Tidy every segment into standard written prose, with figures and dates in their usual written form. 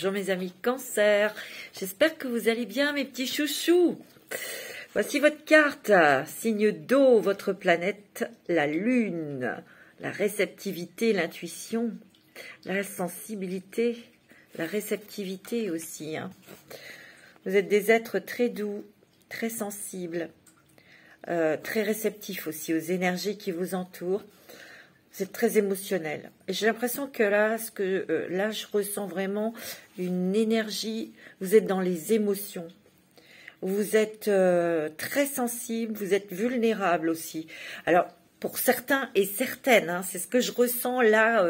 Bonjour mes amis Cancer, j'espère que vous allez bien mes petits chouchous. Voici votre carte, signe d'eau, votre planète, la lune, la réceptivité, l'intuition, la sensibilité, la réceptivité aussi. Vous êtes des êtres très doux, très sensibles, très réceptifs aussi aux énergies qui vous entourent. Vous êtes très émotionnel. Et j'ai l'impression que là, là, je ressens vraiment une énergie. Vous êtes dans les émotions. Vous êtes très sensible, vous êtes vulnérable aussi. Alors, pour certains et certaines, c'est ce que je ressens là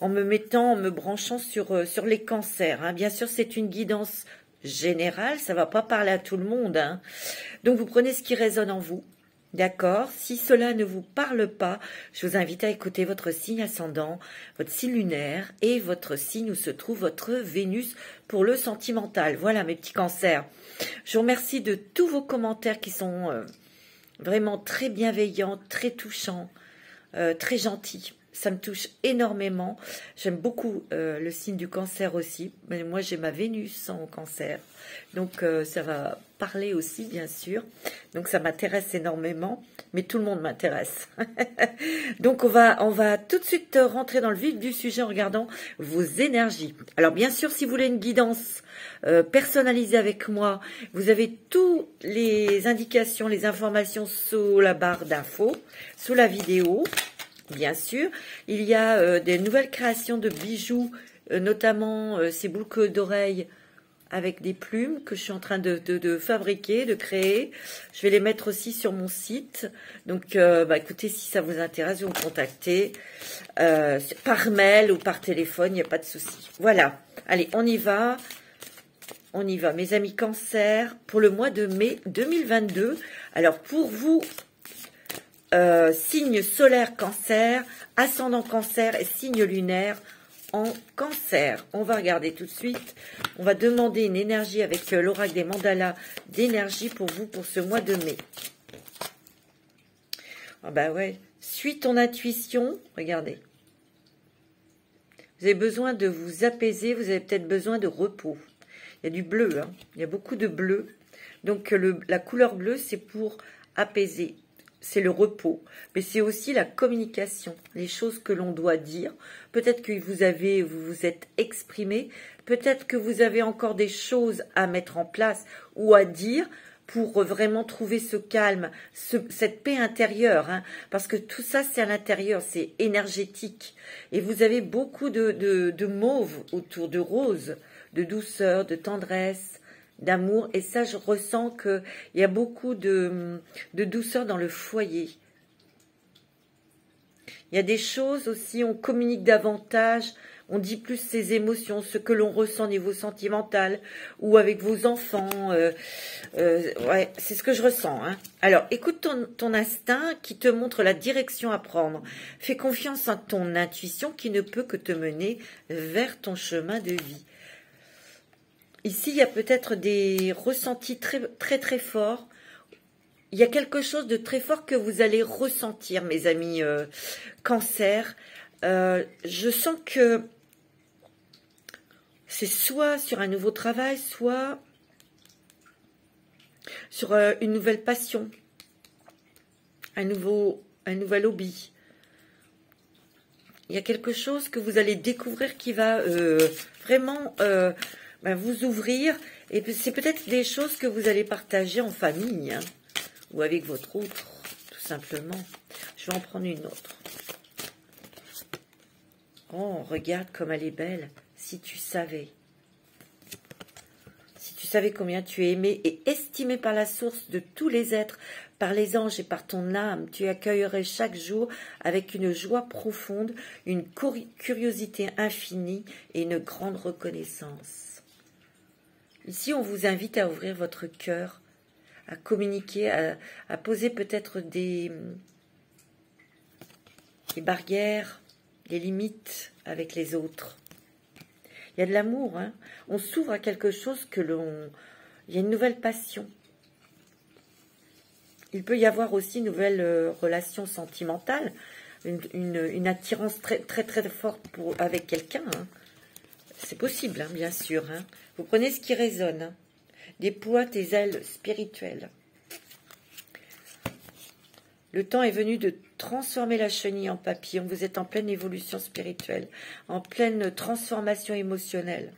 en me branchant sur les cancers. Bien sûr, c'est une guidance générale, ça ne va pas parler à tout le monde. Donc, vous prenez ce qui résonne en vous. D'accord. Si cela ne vous parle pas, je vous invite à écouter votre signe ascendant, votre signe lunaire et votre signe où se trouve votre Vénus pour le sentimental. Voilà mes petits cancers. Je vous remercie de tous vos commentaires qui sont vraiment très bienveillants, très touchants, très gentils. Ça me touche énormément. J'aime beaucoup le signe du cancer aussi. Mais moi, j'ai ma Vénus en cancer. Donc, ça va parler aussi, bien sûr. Donc, ça m'intéresse énormément. Mais tout le monde m'intéresse. Donc, on va tout de suite rentrer dans le vif du sujet en regardant vos énergies. Alors, bien sûr, si vous voulez une guidance personnalisée avec moi, vous avez toutes les indications, les informations sous la barre d'infos, sous la vidéo. Bien sûr, il y a des nouvelles créations de bijoux, notamment ces boucles d'oreilles avec des plumes que je suis en train de fabriquer, de créer. Je vais les mettre aussi sur mon site. Donc, écoutez, si ça vous intéresse, vous me contactez par mail ou par téléphone, il n'y a pas de souci. Voilà, allez, on y va. On y va, mes amis Cancer, pour le mois de mai 2022. Alors, pour vous... signe solaire Cancer, ascendant Cancer et signe lunaire en Cancer. On va regarder tout de suite. On va demander une énergie avec l'oracle des mandalas d'énergie pour vous pour ce mois de mai. Ah bah ouais. Suis ton intuition. Regardez. Vous avez besoin de vous apaiser. Vous avez peut-être besoin de repos. Il y a du bleu. Il y a beaucoup de bleu. Donc la couleur bleue, c'est pour apaiser. C'est le repos, mais c'est aussi la communication, les choses que l'on doit dire. Peut-être que vous vous êtes exprimé, peut-être que vous avez encore des choses à mettre en place ou à dire pour vraiment trouver ce calme, cette paix intérieure, parce que tout ça c'est à l'intérieur, c'est énergétique. Et vous avez beaucoup de mauve autour, de rose, de douceur, de tendresse, d'amour, et ça je ressens qu'il y a beaucoup de douceur dans le foyer. Il y a des choses aussi, on communique davantage, on dit plus ses émotions, ce que l'on ressent au niveau sentimental ou avec vos enfants. Ouais, c'est ce que je ressens. Alors, écoute ton instinct qui te montre la direction à prendre. Fais confiance en ton intuition qui ne peut que te mener vers ton chemin de vie. Ici, il y a peut-être des ressentis très, très, très forts. Il y a quelque chose de très fort que vous allez ressentir, mes amis Cancer. Je sens que c'est soit sur un nouveau travail, soit sur une nouvelle passion, un nouvel hobby. Il y a quelque chose que vous allez découvrir qui va vraiment... vous ouvrir, et c'est peut-être des choses que vous allez partager en famille, ou avec votre autre, tout simplement. Je vais en prendre une autre. Oh, regarde comme elle est belle, si tu savais. Si tu savais combien tu es aimé et estimé par la source de tous les êtres, par les anges et par ton âme, tu accueillerais chaque jour avec une joie profonde, une curiosité infinie et une grande reconnaissance. Ici, on vous invite à ouvrir votre cœur, à communiquer, à poser peut-être des barrières, des limites avec les autres. Il y a de l'amour, on s'ouvre à quelque chose il y a une nouvelle passion. Il peut y avoir aussi une nouvelle relation sentimentale, une attirance très, très, très forte avec quelqu'un, C'est possible, hein, bien sûr. Hein. Vous prenez ce qui résonne. Hein. Déploie tes ailes spirituelles. Le temps est venu de transformer la chenille en papillon. Vous êtes en pleine évolution spirituelle, en pleine transformation émotionnelle.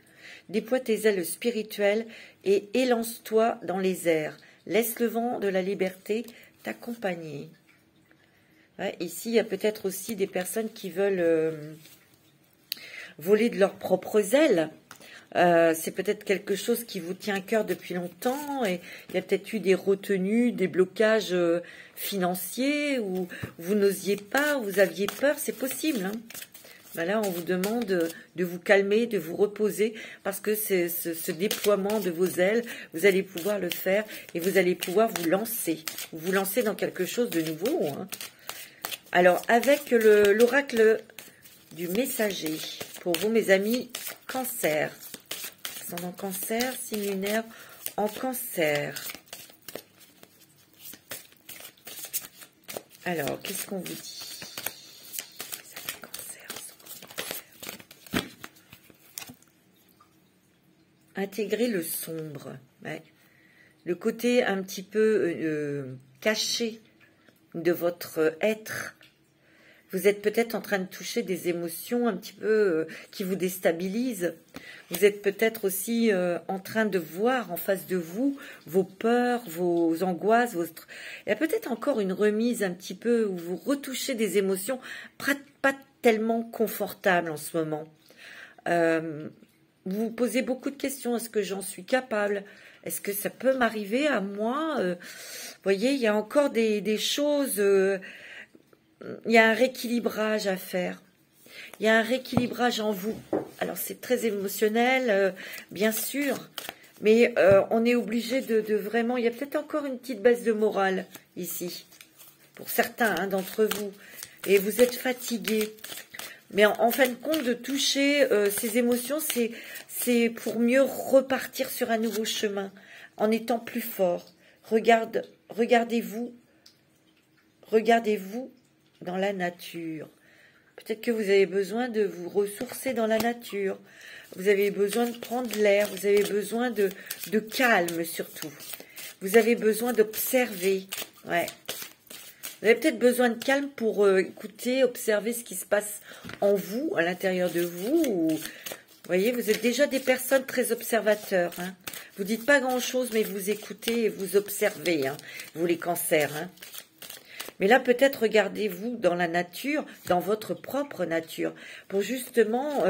Déploie tes ailes spirituelles et élance-toi dans les airs. Laisse le vent de la liberté t'accompagner. Ouais, ici, il y a peut-être aussi des personnes qui veulent voler de leurs propres ailes. C'est peut-être quelque chose qui vous tient à cœur depuis longtemps et il y a peut-être eu des retenues, des blocages financiers où vous n'osiez pas, vous aviez peur, c'est possible. Hein. Ben là, on vous demande de vous calmer, de vous reposer parce que ce déploiement de vos ailes, vous allez pouvoir le faire et vous allez pouvoir vous lancer dans quelque chose de nouveau. Hein. Alors, avec l'oracle du messager, pour vous, mes amis, Cancer. En Cancer, signe lunaire en Cancer. Alors, qu'est-ce qu'on vous dit? Intégrer le sombre, ouais. Le côté un petit peu caché de votre être. Vous êtes peut-être en train de toucher des émotions un petit peu qui vous déstabilisent. Vous êtes peut-être aussi en train de voir en face de vous vos peurs, vos angoisses. Il y a peut-être encore une remise un petit peu où vous retouchez des émotions pas tellement confortables en ce moment. Vous vous posez beaucoup de questions. Est-ce que j'en suis capable? Est-ce que ça peut m'arriver à moi? Vous voyez, il y a encore des choses... il y a un rééquilibrage à faire. Il y a un rééquilibrage en vous. Alors, c'est très émotionnel, bien sûr. Mais on est obligé de vraiment... Il y a peut-être encore une petite baisse de morale ici. Pour certains d'entre vous. Et vous êtes fatigués. Mais en fin de compte, de toucher ces émotions, c'est pour mieux repartir sur un nouveau chemin. En étant plus fort. Regardez-vous. Regardez-vous dans la nature. Peut-être que vous avez besoin de vous ressourcer dans la nature. Vous avez besoin de prendre l'air. Vous avez besoin de calme surtout. Vous avez besoin d'observer. Ouais. Vous avez peut-être besoin de calme pour écouter, observer ce qui se passe en vous, à l'intérieur de vous. Vous voyez, vous êtes déjà des personnes très observateurs. Hein. Vous dites pas grand-chose, mais vous écoutez et vous observez. Hein, vous les cancers. Hein. Mais là, peut-être regardez-vous dans la nature, dans votre propre nature, pour justement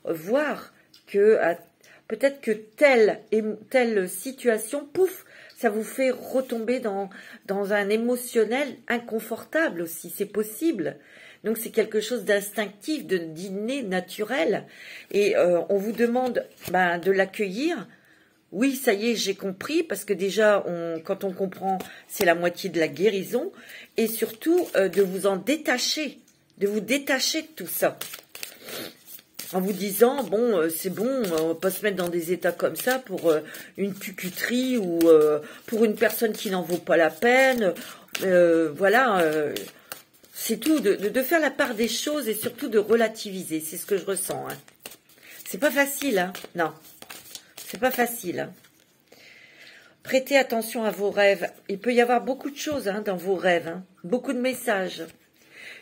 voir que peut-être que telle situation, pouf, ça vous fait retomber dans un émotionnel inconfortable aussi, c'est possible. Donc c'est quelque chose d'instinctif, d'inné, naturel. Et on vous demande de l'accueillir. Oui, ça y est, j'ai compris, parce que déjà, quand on comprend, c'est la moitié de la guérison, et surtout de vous en détacher, de vous détacher de tout ça. En vous disant, bon, c'est bon, on va pas se mettre dans des états comme ça pour une cucuterie ou pour une personne qui n'en vaut pas la peine. Voilà, c'est tout, de faire la part des choses et surtout de relativiser, c'est ce que je ressens. Hein. C'est pas facile, hein, non. C'est pas facile. Hein. Prêtez attention à vos rêves. Il peut y avoir beaucoup de choses dans vos rêves, hein. Beaucoup de messages.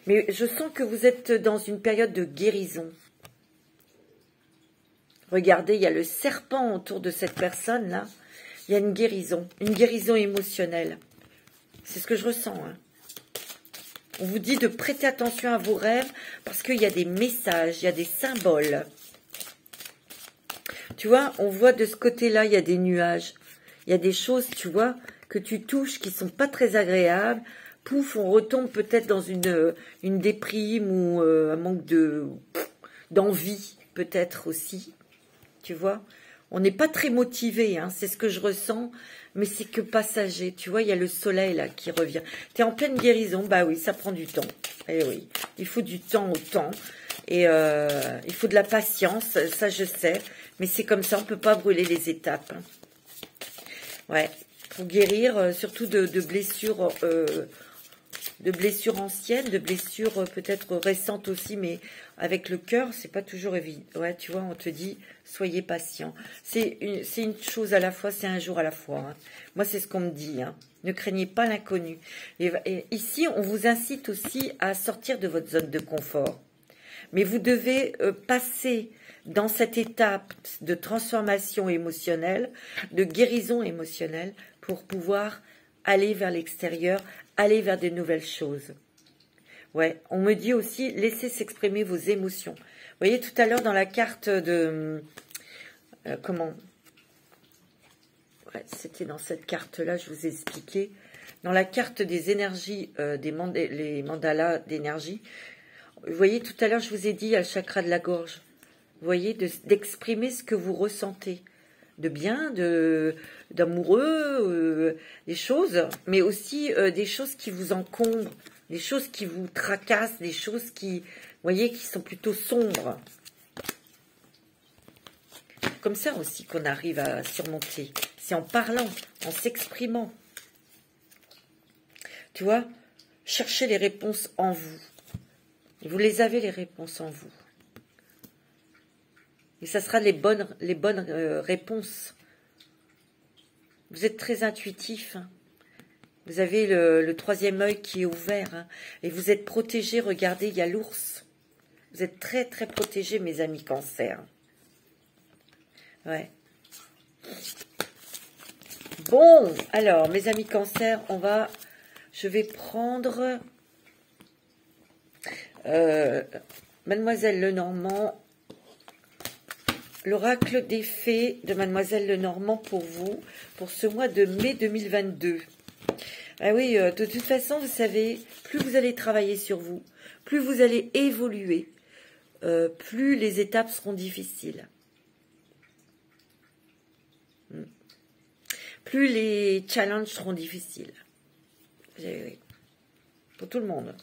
Mais je sens que vous êtes dans une période de guérison. Regardez, il y a le serpent autour de cette personne-là. Il y a une guérison émotionnelle. C'est ce que je ressens. Hein. On vous dit de prêter attention à vos rêves parce qu'il y a des messages, il y a des symboles. Tu vois, on voit de ce côté-là, il y a des nuages. Il y a des choses, tu vois, que tu touches qui sont pas très agréables. Pouf, on retombe peut-être dans une déprime ou un manque d'envie, peut-être aussi. Tu vois, on n'est pas très motivé, hein, c'est ce que je ressens, mais c'est que passager. Tu vois, il y a le soleil là qui revient. Tu es en pleine guérison, bah oui, ça prend du temps. Eh oui, il faut du temps au temps. Et il faut de la patience, ça je sais. Mais c'est comme ça, on ne peut pas brûler les étapes. Hein. Ouais, pour guérir, surtout de blessures de blessures anciennes, de blessures peut-être récentes aussi, mais avec le cœur, c'est pas toujours évident. Ouais, tu vois, on te dit, soyez patient. C'est une chose à la fois, c'est un jour à la fois. Hein. Moi, c'est ce qu'on me dit. Hein. Ne craignez pas l'inconnu. Et ici, on vous incite aussi à sortir de votre zone de confort. Mais vous devez passer dans cette étape de transformation émotionnelle, de guérison émotionnelle, pour pouvoir aller vers l'extérieur, aller vers de nouvelles choses. Ouais, on me dit aussi, laissez s'exprimer vos émotions. Vous voyez, tout à l'heure, dans la carte de... comment ouais, c'était dans cette carte-là, je vous ai expliqué. Dans la carte des énergies, les mandalas d'énergie, vous voyez, tout à l'heure, je vous ai dit, à chakra de la gorge, vous voyez, d'exprimer ce que vous ressentez. De bien, d'amoureux, des choses, mais aussi des choses qui vous encombrent, des choses qui vous tracassent, des choses qui, vous voyez, qui sont plutôt sombres. Comme ça aussi qu'on arrive à surmonter. C'est en parlant, en s'exprimant. Tu vois, cherchez les réponses en vous. Et vous les avez, les réponses en vous. Et ça sera les bonnes réponses. Vous êtes très intuitif. Hein. Vous avez le troisième œil qui est ouvert. Hein. Et vous êtes protégé. Regardez, il y a l'ours. Vous êtes très, très protégé, mes amis Cancer. Ouais. Bon, alors, mes amis Cancer, je vais prendre Mademoiselle Lenormand. L'oracle des fées de Mademoiselle Lenormand pour vous, pour ce mois de mai 2022. Ah oui, de toute façon, vous savez, plus vous allez travailler sur vous, plus vous allez évoluer, plus les étapes seront difficiles. Plus les challenges seront difficiles. Oui. Pour tout le monde.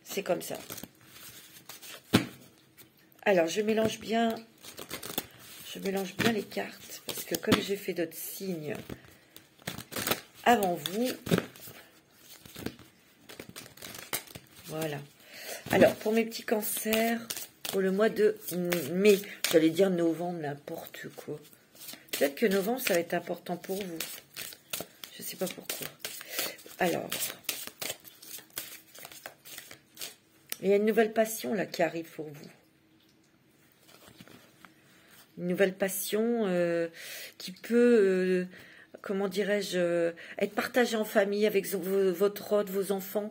C'est comme ça. Alors, je mélange bien les cartes, parce que comme j'ai fait d'autres signes avant vous, voilà. Alors, pour mes petits cancers, pour le mois de mai, j'allais dire novembre, n'importe quoi. Peut-être que novembre, ça va être important pour vous. Je ne sais pas pourquoi. Alors, il y a une nouvelle passion là qui arrive pour vous. Une nouvelle passion qui peut, comment dirais-je, être partagée en famille avec votre hôte, vos enfants.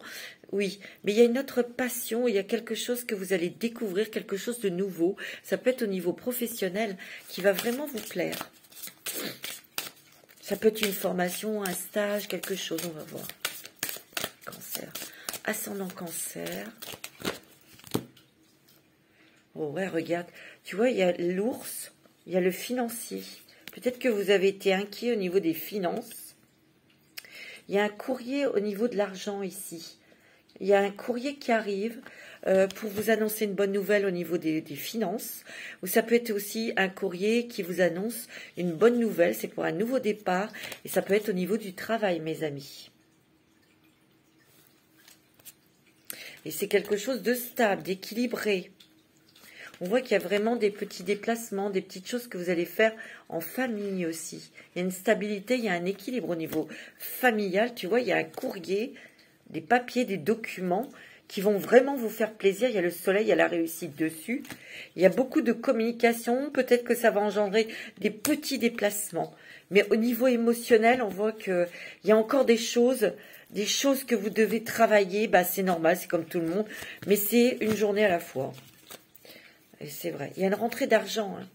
Oui, mais il y a une autre passion, il y a quelque chose que vous allez découvrir, quelque chose de nouveau. Ça peut être au niveau professionnel qui va vraiment vous plaire. Ça peut être une formation, un stage, quelque chose, on va voir. Cancer. Ascendant Cancer. Oh ouais, regarde. Tu vois, il y a l'ours. Il y a le financier. Peut-être que vous avez été inquiet au niveau des finances. Il y a un courrier au niveau de l'argent ici. Il y a un courrier qui arrive pour vous annoncer une bonne nouvelle au niveau des finances. Ou ça peut être aussi un courrier qui vous annonce une bonne nouvelle. C'est pour un nouveau départ. Et ça peut être au niveau du travail, mes amis. Et c'est quelque chose de stable, d'équilibré. On voit qu'il y a vraiment des petits déplacements, des petites choses que vous allez faire en famille aussi. Il y a une stabilité, il y a un équilibre au niveau familial. Tu vois, il y a un courrier, des papiers, des documents qui vont vraiment vous faire plaisir. Il y a le soleil, il y a la réussite dessus. Il y a beaucoup de communication. Peut-être que ça va engendrer des petits déplacements. Mais au niveau émotionnel, on voit qu'il y a encore des choses que vous devez travailler. Bah, c'est normal, c'est comme tout le monde. Mais c'est une journée à la fois. Et c'est vrai. Il y a une rentrée d'argent. Hein.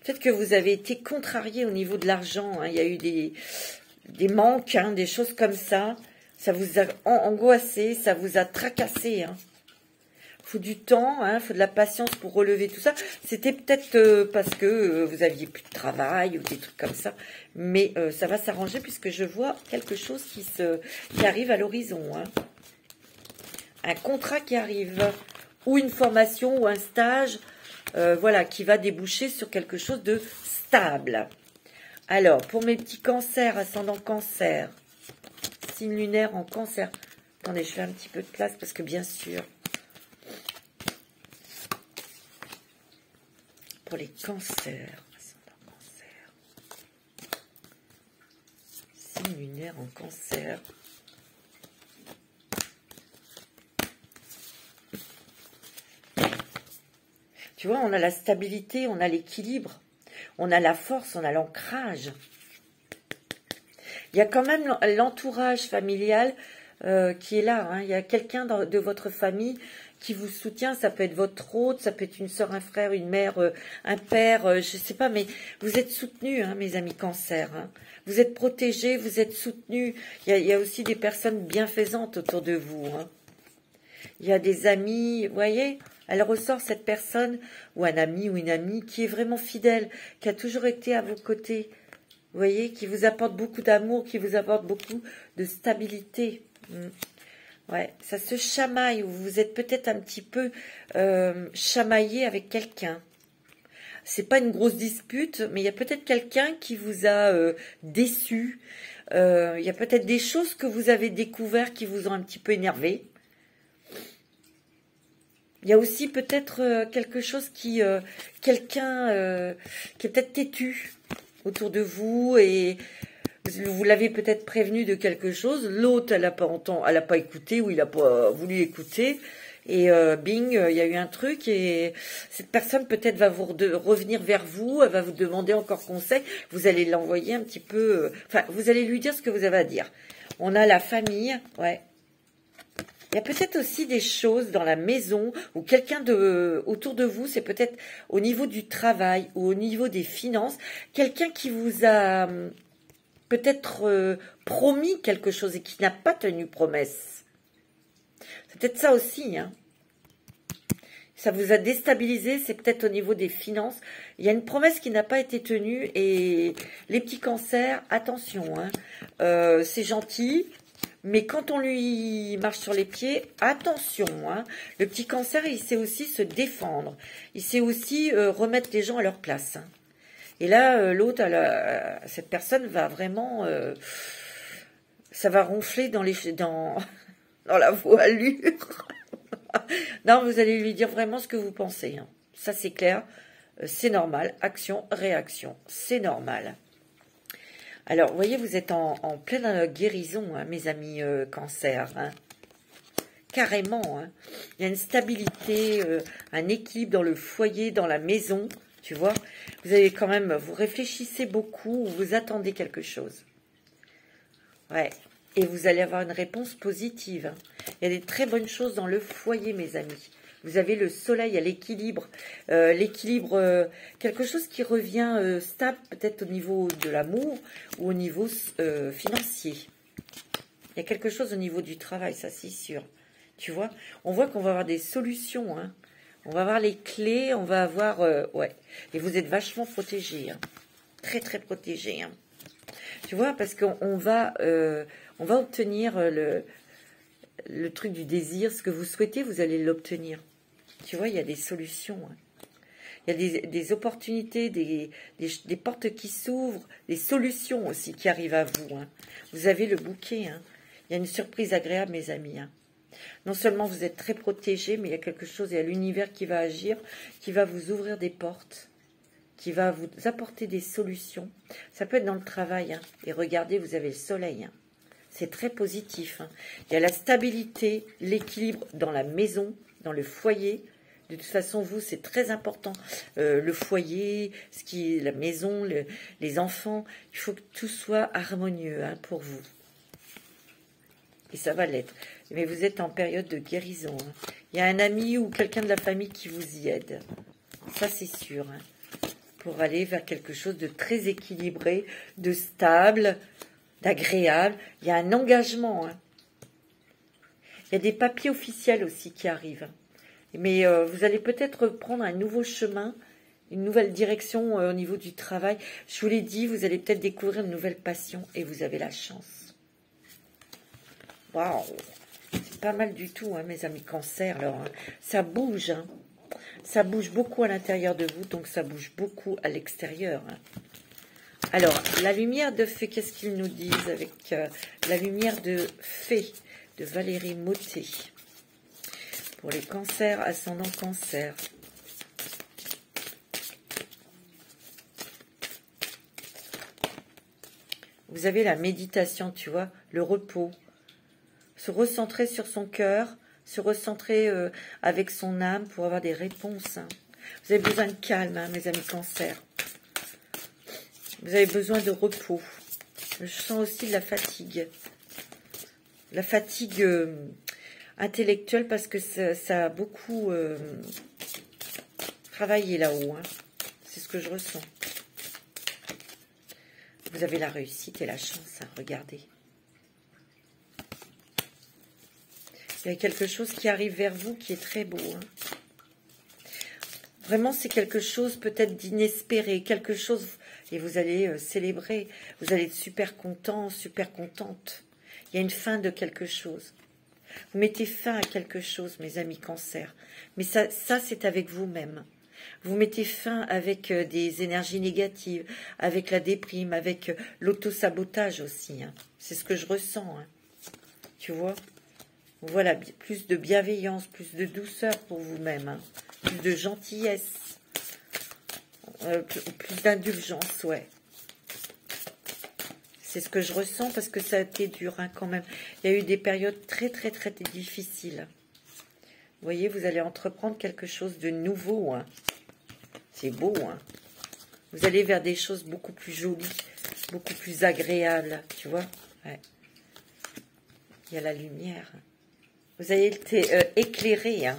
Peut-être que vous avez été contrarié au niveau de l'argent. Hein. Il y a eu des manques, hein, des choses comme ça. Ça vous a angoissé, ça vous a tracassé. Hein. Faut du temps, hein, faut de la patience pour relever tout ça. C'était peut-être parce que vous aviez plus de travail ou des trucs comme ça. Mais ça va s'arranger puisque je vois quelque chose qui arrive à l'horizon. Hein. Un contrat qui arrive. Ou une formation ou un stage, voilà, qui va déboucher sur quelque chose de stable. Alors, pour mes petits cancers, ascendant Cancer, signe lunaire en cancer. Attendez, je fais un petit peu de place parce que bien sûr, pour les cancers, signe lunaire en cancer. Tu vois, on a la stabilité, on a l'équilibre, on a la force, on a l'ancrage. Il y a quand même l'entourage familial qui est là. Hein. Il y a quelqu'un de votre famille qui vous soutient. Ça peut être votre hôte, ça peut être une soeur, un frère, une mère, un père, je ne sais pas. Mais vous êtes soutenus, hein, mes amis cancer. Hein. Vous êtes protégés, vous êtes soutenus. Il y a aussi des personnes bienfaisantes autour de vous. Hein. Il y a des amis, vous voyez, elle ressort cette personne, ou un ami ou une amie, qui est vraiment fidèle, qui a toujours été à vos côtés. Vous voyez, qui vous apporte beaucoup d'amour, qui vous apporte beaucoup de stabilité. Ouais, ça se chamaille, ou vous êtes peut-être un petit peu chamaillé avec quelqu'un. C'est pas une grosse dispute, mais il y a peut-être quelqu'un qui vous a déçu. Il y a peut-être des choses que vous avez découvertes qui vous ont un petit peu énervé. Il y a aussi peut-être quelque chose qui... quelqu'un qui est peut-être têtu autour de vous et vous l'avez peut-être prévenu de quelque chose. L'autre, elle n'a pas écouté ou il n'a pas voulu écouter. Et bing, il y a eu un truc et cette personne peut-être va revenir vers vous, elle va vous demander encore conseil. Vous allez l'envoyer un petit peu... Enfin, vous allez lui dire ce que vous avez à dire. On a la famille, ouais. Il y a peut-être aussi des choses dans la maison ou quelqu'un autour de vous, c'est peut-être au niveau du travail ou au niveau des finances, quelqu'un qui vous a peut-être promis quelque chose et qui n'a pas tenu promesse. C'est peut-être ça aussi, hein. Ça vous a déstabilisé, c'est peut-être au niveau des finances. Il y a une promesse qui n'a pas été tenue et les petits cancers, attention, hein. C'est gentil. Mais quand on lui marche sur les pieds, attention, hein, le petit cancer, il sait aussi se défendre. Il sait aussi remettre les gens à leur place. Hein. Et là, l'autre, cette personne va vraiment... ça va ronfler dans la voilure. Non, vous allez lui dire vraiment ce que vous pensez. Hein. Ça, c'est clair. C'est normal. Action, réaction. C'est normal. Alors, vous voyez, vous êtes en pleine guérison, hein, mes amis cancer. Hein. Carrément. Hein. Il y a une stabilité, un équilibre dans le foyer, dans la maison. Tu vois, vous avez quand même, vous réfléchissez beaucoup, vous attendez quelque chose. Ouais. Et vous allez avoir une réponse positive. Hein. Il y a des très bonnes choses dans le foyer, mes amis. Vous avez le soleil à l'équilibre, quelque chose qui revient stable peut-être au niveau de l'amour ou au niveau financier. Il y a quelque chose au niveau du travail, ça c'est sûr. Tu vois, on voit qu'on va avoir des solutions. Hein. On va avoir les clés, on va avoir... ouais, et vous êtes vachement protégés. Hein. Très, très protégés. Hein. Tu vois, parce qu'on va obtenir le truc du désir, ce que vous souhaitez, vous allez l'obtenir. Tu vois, il y a des solutions. Hein. Il y a des opportunités, des portes qui s'ouvrent, des solutions aussi qui arrivent à vous. Hein. Vous avez le bouquet. Hein. Il y a une surprise agréable, mes amis. Hein. Non seulement vous êtes très protégés, mais il y a quelque chose, il y a l'univers qui va agir, qui va vous ouvrir des portes, qui va vous apporter des solutions. Ça peut être dans le travail. Hein. Et regardez, vous avez le soleil. Hein. C'est très positif. Hein. Il y a la stabilité, l'équilibre dans la maison, dans le foyer. De toute façon, vous, c'est très important. Le foyer, la maison, les enfants, il faut que tout soit harmonieux hein, pour vous. Et ça va l'être. Mais vous êtes en période de guérison. Hein. Il y a un ami ou quelqu'un de la famille qui vous y aide. Ça, c'est sûr. Hein. Pour aller vers quelque chose de très équilibré, de stable, d'agréable. Il y a un engagement. Hein. Il y a des papiers officiels aussi qui arrivent. Mais vous allez peut-être prendre un nouveau chemin, une nouvelle direction au niveau du travail. Je vous l'ai dit, vous allez peut-être découvrir une nouvelle passion et vous avez la chance. Waouh, c'est pas mal du tout, hein, mes amis cancer. Alors, hein. Ça bouge, hein. Ça bouge beaucoup à l'intérieur de vous, donc ça bouge beaucoup à l'extérieur. Hein. Alors, la lumière de fée, qu'est-ce qu'ils nous disent avec la lumière de fée de Valérie Mottet pour les cancers, ascendant cancer. Vous avez la méditation, tu vois, le repos. Se recentrer sur son cœur, se recentrer avec son âme pour avoir des réponses. Hein. Vous avez besoin de calme, hein, mes amis cancer. Vous avez besoin de repos. Je sens aussi de la fatigue. La fatigue intellectuelle parce que ça a beaucoup travaillé là-haut. Hein. C'est ce que je ressens. Vous avez la réussite et la chance. Hein. Regardez. Il y a quelque chose qui arrive vers vous qui est très beau. Hein. Vraiment, c'est quelque chose peut-être d'inespéré. Quelque chose... Et vous allez célébrer, vous allez être super content, super contente. Il y a une fin de quelque chose. Vous mettez fin à quelque chose, mes amis cancer. Mais ça c'est avec vous-même. Vous mettez fin avec des énergies négatives, avec la déprime, avec l'auto-sabotage aussi. Hein. C'est ce que je ressens. Hein. Tu vois? Voilà, plus de bienveillance, plus de douceur pour vous-même. Hein. Plus de gentillesse. Plus d'indulgence, ouais. C'est ce que je ressens parce que ça a été dur hein, quand même. Il y a eu des périodes très, très, très difficiles. Vous voyez, vous allez entreprendre quelque chose de nouveau. Hein. C'est beau. Hein. Vous allez vers des choses beaucoup plus jolies, beaucoup plus agréables. Tu vois ouais. Il y a la lumière. Vous avez été éclairé. Hein.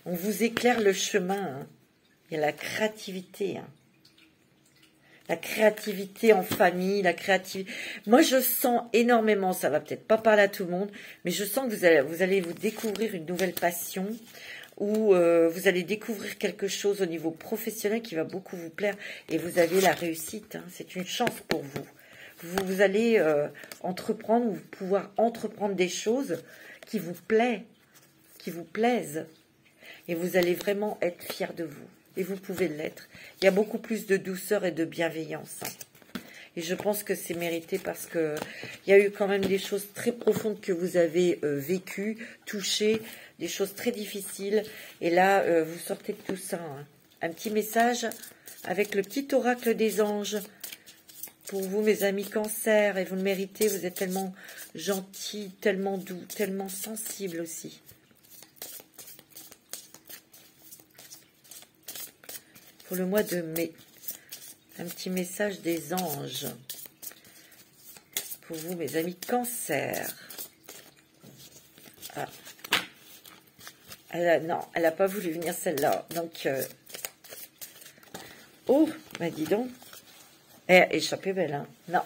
On vous éclaire le chemin. Hein. Il y a la créativité. Hein. La créativité en famille, la créativité. Moi, je sens énormément, ça va peut-être pas parler à tout le monde, mais je sens que vous allez vous découvrir une nouvelle passion ou vous allez découvrir quelque chose au niveau professionnel qui va beaucoup vous plaire et vous avez la réussite. Hein. C'est une chance pour vous. Vous allez entreprendre ou pouvoir entreprendre des choses qui vous plaisent et vous allez vraiment être fiers de vous. Et vous pouvez l'être. Il y a beaucoup plus de douceur et de bienveillance. Et je pense que c'est mérité parce que il y a eu quand même des choses très profondes que vous avez vécues, touchées, des choses très difficiles. Et là, vous sortez de tout ça. Hein. Un petit message avec le petit oracle des anges. Pour vous, mes amis cancer, et vous le méritez, vous êtes tellement gentils, tellement doux, tellement sensibles aussi. Pour le mois de mai, un petit message des anges. Pour vous, mes amis cancer. Ah. Non, elle n'a pas voulu venir celle-là. Donc, oh, bah dis donc. Échappée belle, hein. Non.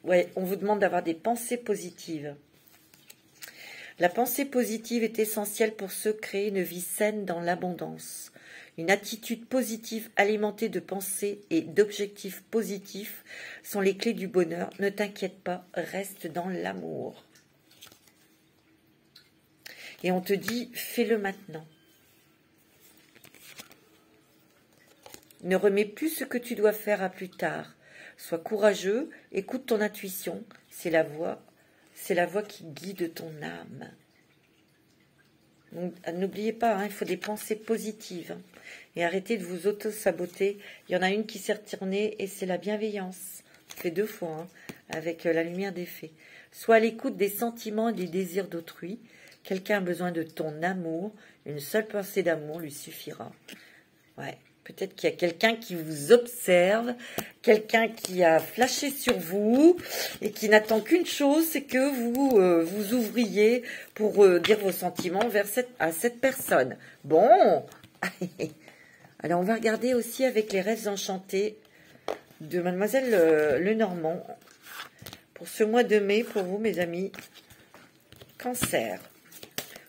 Ouais, on vous demande d'avoir des pensées positives. La pensée positive est essentielle pour se créer une vie saine dans l'abondance. Une attitude positive alimentée de pensées et d'objectifs positifs sont les clés du bonheur. Ne t'inquiète pas, reste dans l'amour. Et on te dit, fais-le maintenant. Ne remets plus ce que tu dois faire à plus tard. Sois courageux, écoute ton intuition. C'est la voix qui guide ton âme. N'oubliez pas, hein, il faut des pensées positives. Hein, et arrêtez de vous auto-saboter. Il y en a une qui s'est retournée et c'est la bienveillance. Ça fait 2 fois, hein, avec la lumière des fées. Sois à l'écoute des sentiments et des désirs d'autrui. Quelqu'un a besoin de ton amour. Une seule pensée d'amour lui suffira. Ouais. Peut-être qu'il y a quelqu'un qui vous observe, quelqu'un qui a flashé sur vous et qui n'attend qu'une chose, c'est que vous vous ouvriez pour dire vos sentiments à cette personne. Bon, alors on va regarder aussi avec les rêves enchantés de Mademoiselle Lenormand pour ce mois de mai, pour vous mes amis, cancer,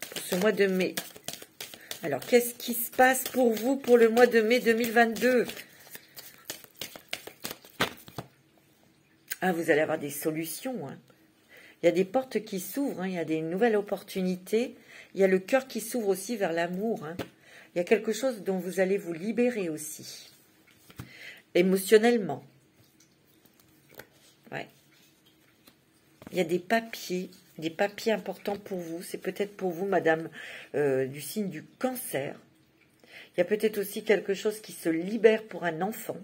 pour ce mois de mai. Alors, qu'est-ce qui se passe pour vous pour le mois de mai 2022? Ah, vous allez avoir des solutions. Hein. Il y a des portes qui s'ouvrent, hein. Il y a des nouvelles opportunités. Il y a le cœur qui s'ouvre aussi vers l'amour. Hein. Il y a quelque chose dont vous allez vous libérer aussi. Émotionnellement. Il y a des papiers importants pour vous. C'est peut-être pour vous, madame, du signe du Cancer. Il y a peut-être aussi quelque chose qui se libère pour un enfant.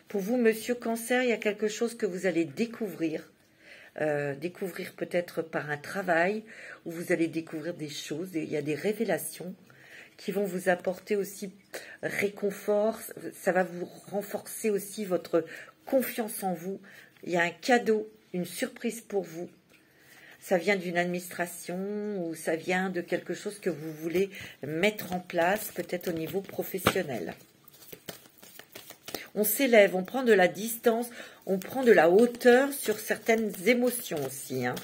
Pour vous, monsieur Cancer, il y a quelque chose que vous allez découvrir. Découvrir peut-être par un travail, où vous allez découvrir des choses. Il y a des révélations qui vont vous apporter aussi réconfort. Ça va vous renforcer aussi votre confiance en vous. Il y a un cadeau, une surprise pour vous. Ça vient d'une administration ou ça vient de quelque chose que vous voulez mettre en place, peut-être au niveau professionnel. On s'élève, on prend de la distance, on prend de la hauteur sur certaines émotions aussi. Hein.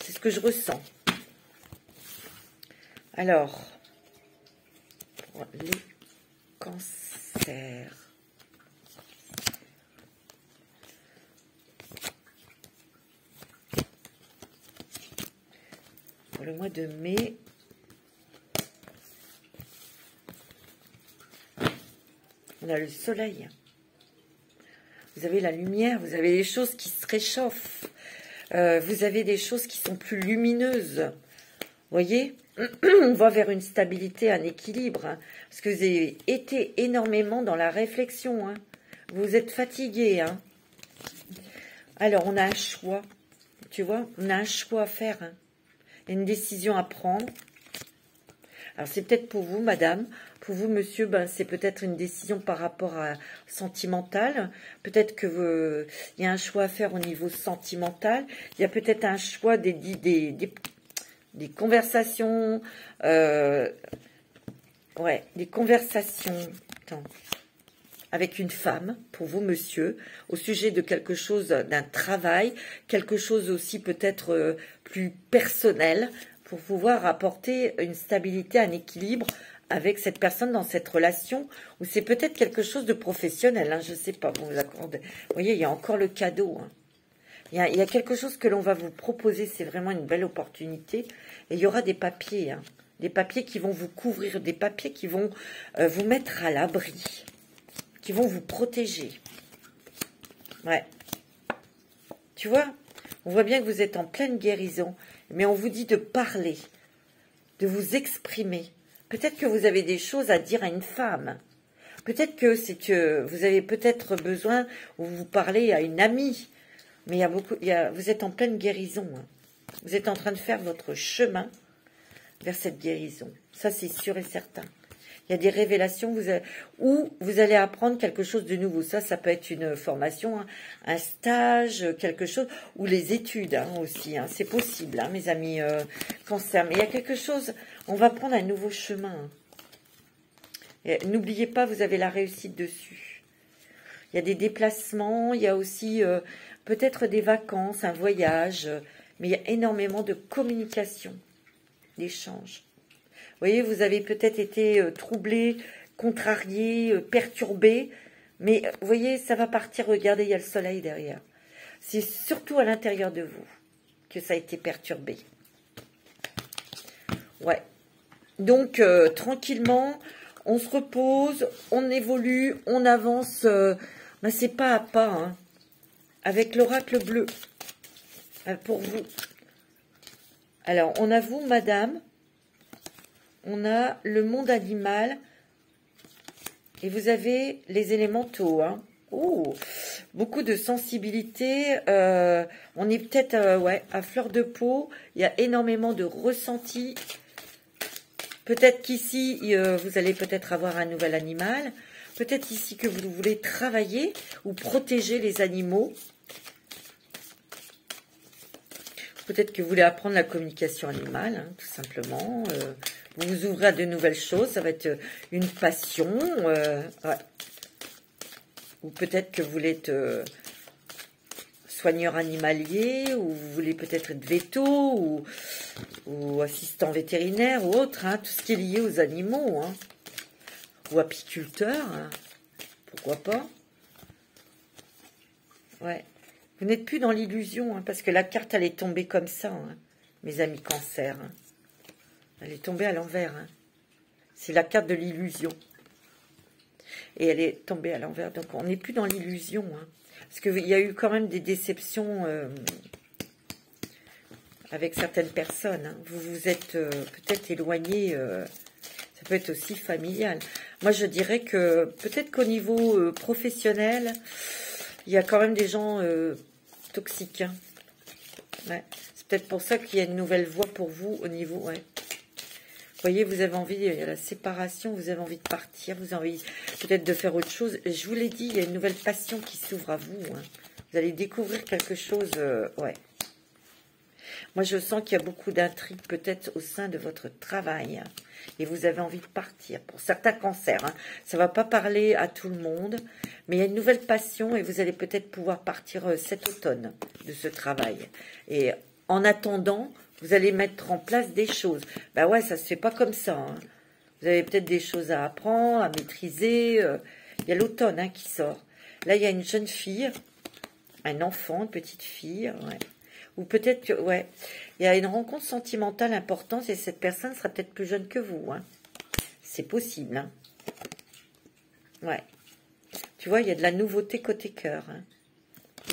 C'est ce que je ressens. Alors, pour les cancers. Pour le mois de mai, on a le soleil. Vous avez la lumière, vous avez des choses qui se réchauffent. Vous avez des choses qui sont plus lumineuses. Vous voyez, on va vers une stabilité, un équilibre. Hein, parce que vous avez été énormément dans la réflexion. Hein. Vous êtes fatigué. Hein. Alors, on a un choix. Tu vois, on a un choix à faire. Hein. Une décision à prendre. Alors, c'est peut-être pour vous, madame. Pour vous, monsieur, ben, c'est peut-être une décision par rapport à sentimental. Peut-être que il y a un choix à faire au niveau sentimental. Il y a peut-être un choix des conversations. Ouais, des conversations. Attends. Avec une femme, pour vous, monsieur, au sujet de quelque chose, d'un travail, quelque chose aussi peut-être plus personnel, pour pouvoir apporter une stabilité, un équilibre avec cette personne dans cette relation, ou c'est peut-être quelque chose de professionnel, hein, je ne sais pas, vous accordez. Vous voyez, il y a encore le cadeau. Hein. Il y a quelque chose que l'on va vous proposer, c'est vraiment une belle opportunité, et il y aura des papiers, hein, des papiers qui vont vous couvrir, des papiers qui vont vous mettre à l'abri, qui vont vous protéger. Ouais. Tu vois, on voit bien que vous êtes en pleine guérison, mais on vous dit de parler, de vous exprimer. Peut-être que vous avez des choses à dire à une femme. Peut-être que c'est que vous avez peut-être besoin, ou vous parlez à une amie. Mais vous êtes en pleine guérison. Hein. Vous êtes en train de faire votre chemin vers cette guérison. Ça, c'est sûr et certain. Il y a des révélations où vous allez apprendre quelque chose de nouveau. Ça peut être une formation, hein, un stage, quelque chose, ou les études hein, aussi. Hein. C'est possible, hein, mes amis Cancer. Mais il y a quelque chose, on va prendre un nouveau chemin. N'oubliez pas, vous avez la réussite dessus. Il y a des déplacements, il y a aussi peut-être des vacances, un voyage, mais il y a énormément de communication, d'échanges. Vous voyez, vous avez peut-être été troublé, contrarié, perturbé, mais vous voyez, ça va partir. Regardez, il y a le soleil derrière. C'est surtout à l'intérieur de vous que ça a été perturbé. Ouais. Donc, tranquillement, on se repose, on évolue, on avance. Ben, c'est pas à pas, hein, avec l'oracle bleu, pour vous. Alors, on a vous, madame. On a le monde animal et vous avez les élémentaux. Hein. Oh, beaucoup de sensibilité. On est peut-être ouais, à fleur de peau. Il y a énormément de ressenti. Peut-être qu'ici, vous allez peut-être avoir un nouvel animal. Peut-être ici que vous voulez travailler ou protéger les animaux. Peut-être que vous voulez apprendre la communication animale, hein, tout simplement. Vous vous ouvrez à de nouvelles choses, ça va être une passion. Ouais. Ou peut-être que vous voulez être soigneur animalier, ou vous voulez peut-être être veto, ou assistant vétérinaire, ou autre, hein, tout ce qui est lié aux animaux. Hein. Ou apiculteur, hein, pourquoi pas. Ouais. Vous n'êtes plus dans l'illusion, hein, parce que la carte, elle est tombée comme ça, hein, mes amis Cancer. Hein. Elle est tombée à l'envers. Hein. C'est la carte de l'illusion. Et elle est tombée à l'envers. Donc, on n'est plus dans l'illusion. Hein. Parce qu'il y a eu quand même des déceptions avec certaines personnes. Hein. Vous vous êtes peut-être éloigné, ça peut être aussi familial. Moi, je dirais que peut-être qu'au niveau professionnel, il y a quand même des gens toxiques. Hein. Ouais. C'est peut-être pour ça qu'il y a une nouvelle voie pour vous au niveau... Ouais. Vous voyez, vous avez envie, il y a la séparation, vous avez envie de partir, vous avez envie peut-être de faire autre chose. Je vous l'ai dit, il y a une nouvelle passion qui s'ouvre à vous. Hein. Vous allez découvrir quelque chose, ouais. Moi, je sens qu'il y a beaucoup d'intrigues peut-être au sein de votre travail. Hein, et vous avez envie de partir. Pour certains cancers, hein, ça ne va pas parler à tout le monde. Mais il y a une nouvelle passion et vous allez peut-être pouvoir partir cet automne de ce travail. Et en attendant, vous allez mettre en place des choses. Ben ouais, ça ne se fait pas comme ça. Hein. Vous avez peut-être des choses à apprendre, à maîtriser. Il y a l'automne hein, qui sort. Là, il y a une jeune fille, un enfant, une petite fille, ouais. Ou peut-être que, ouais, il y a une rencontre sentimentale importante et cette personne sera peut-être plus jeune que vous. Hein. C'est possible. Hein. Ouais. Tu vois, il y a de la nouveauté côté cœur. Hein.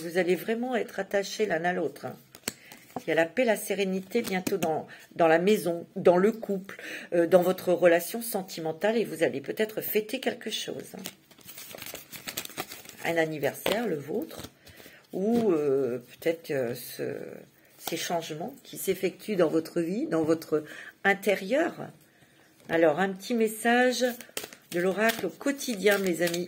Vous allez vraiment être attachés l'un à l'autre. Hein. Il y a la paix, la sérénité bientôt dans la maison, dans le couple, dans votre relation sentimentale et vous allez peut-être fêter quelque chose. Hein. Un anniversaire, le vôtre. Ou peut-être ces changements qui s'effectuent dans votre vie, dans votre intérieur. Alors, un petit message de l'oracle au quotidien, mes amis.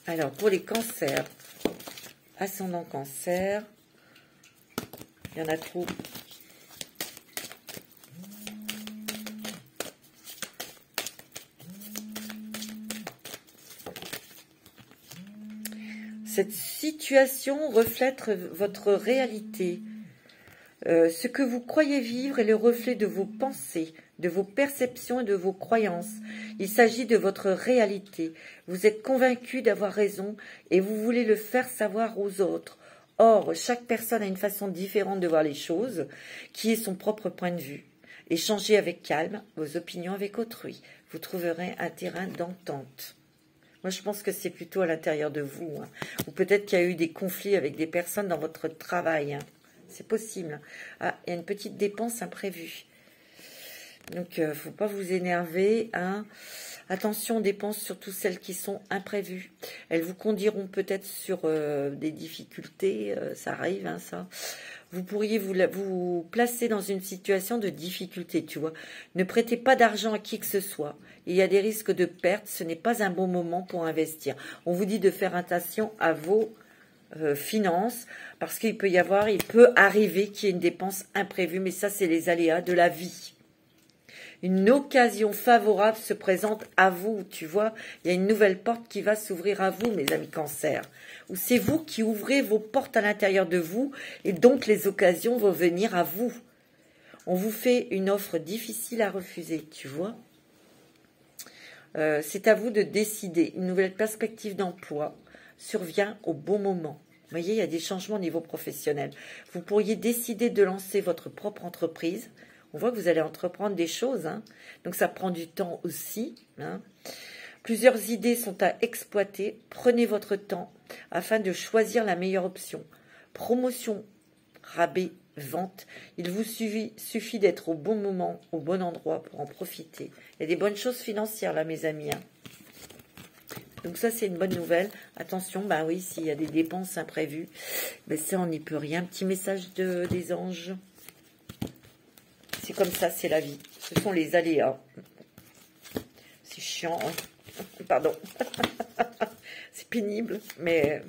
Alors, pour les cancers, ascendant cancer, il y en a trop. Cette situation reflète votre réalité. Ce que vous croyez vivre est le reflet de vos pensées, de vos perceptions et de vos croyances. Il s'agit de votre réalité. Vous êtes convaincu d'avoir raison et vous voulez le faire savoir aux autres. Or, chaque personne a une façon différente de voir les choses, qui est son propre point de vue. Échangez avec calme vos opinions avec autrui. Vous trouverez un terrain d'entente. Moi, je pense que c'est plutôt à l'intérieur de vous. Hein. Ou peut-être qu'il y a eu des conflits avec des personnes dans votre travail. Hein. C'est possible. Ah, il y a une petite dépense imprévue. Donc, il ne faut pas vous énerver. Hein. Attention aux dépenses, surtout celles qui sont imprévues. Elles vous conduiront peut-être sur des difficultés. Ça arrive, hein, ça. Vous pourriez vous placer dans une situation de difficulté, tu vois. Ne prêtez pas d'argent à qui que ce soit. Il y a des risques de perte. Ce n'est pas un bon moment pour investir. On vous dit de faire attention à vos finances parce qu'il peut arriver qu'il y ait une dépense imprévue. Mais ça, c'est les aléas de la vie. Une occasion favorable se présente à vous, tu vois. Il y a une nouvelle porte qui va s'ouvrir à vous, mes amis cancer. Ou c'est vous qui ouvrez vos portes à l'intérieur de vous et donc les occasions vont venir à vous. On vous fait une offre difficile à refuser, tu vois. C'est à vous de décider. Une nouvelle perspective d'emploi survient au bon moment. Vous voyez, il y a des changements au niveau professionnel. Vous pourriez décider de lancer votre propre entreprise. On voit que vous allez entreprendre des choses, hein. Donc ça prend du temps aussi. Hein. Plusieurs idées sont à exploiter. Prenez votre temps afin de choisir la meilleure option. Promotion, rabais, vente. Il vous suffit d'être au bon moment, au bon endroit pour en profiter. Il y a des bonnes choses financières là, mes amis. Hein. Donc ça, c'est une bonne nouvelle. Attention, bah oui, s'il y a des dépenses imprévues, ben ça, on n'y peut rien. Petit message des anges. C'est comme ça, c'est la vie. Ce sont les aléas. C'est chiant. Hein. Pardon. C'est pénible, mais...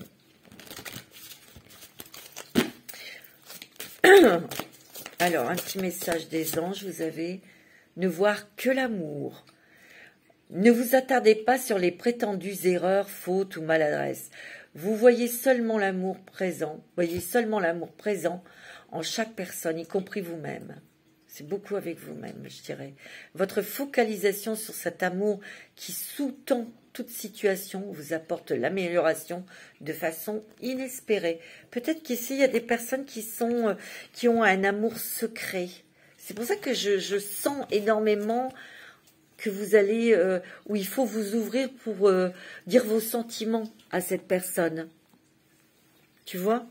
Alors, un petit message des anges. Vous avez « Ne voir que l'amour ». Ne vous attardez pas sur les prétendues erreurs, fautes ou maladresses. Vous voyez seulement l'amour présent. Voyez seulement l'amour présent en chaque personne, y compris vous-même. C'est beaucoup avec vous-même, je dirais. Votre focalisation sur cet amour qui sous-tend toute situation vous apporte l'amélioration de façon inespérée. Peut-être qu'ici, il y a des personnes qui ont un amour secret. C'est pour ça que je sens énormément que vous allez, où il faut vous ouvrir pour dire vos sentiments à cette personne. Tu vois?